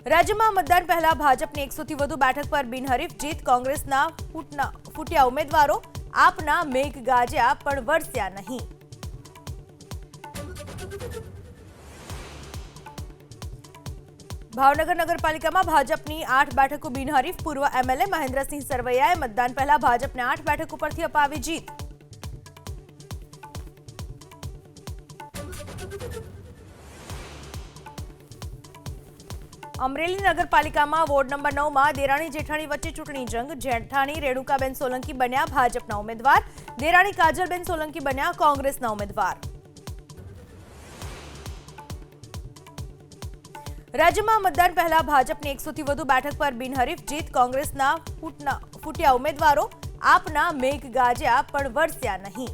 રાજ્યમાં મતદાન પહેલા ભાજપની 100 થી વધુ બેઠક પર બિનહરીફ જીત, કોંગ્રેસના ફૂટ્યા ઉમેદવારો, આપના મેઘ ગાજ્યા પણ વરસ્યા નહીં. ભાવનગર નગરપાલિકામાં ભાજપની 8 બેઠકો બિનહરીફ, પૂર્વ એમએલએ મહેન્દ્રસિંહ સરવૈયાએ મતદાન પહેલા ભાજપને 8 બેઠકો પરથી અપાવી જીત. અમરેલી નગરપાલિકામાં વોર્ડ નંબર 9માં દેરાણી જેઠાણી વચ્ચે ચૂંટણી જંગ. જેઠાણી રેણુકાબેન સોલંકી બન્યા ભાજપના ઉમેદવાર, દેરાણી કાજલબેન સોલંકી બન્યા કોંગ્રેસના ઉમેદવાર. રાજ્યમાં મતદાન પહેલા ભાજપની 100 થી વધુ બેઠક પર બિનહરીફ જીત, કોંગ્રેસના ફૂટ્યા ઉમેદવારો, આપના મેઘ ગાજ્યા પણ વરસ્યા નહીં.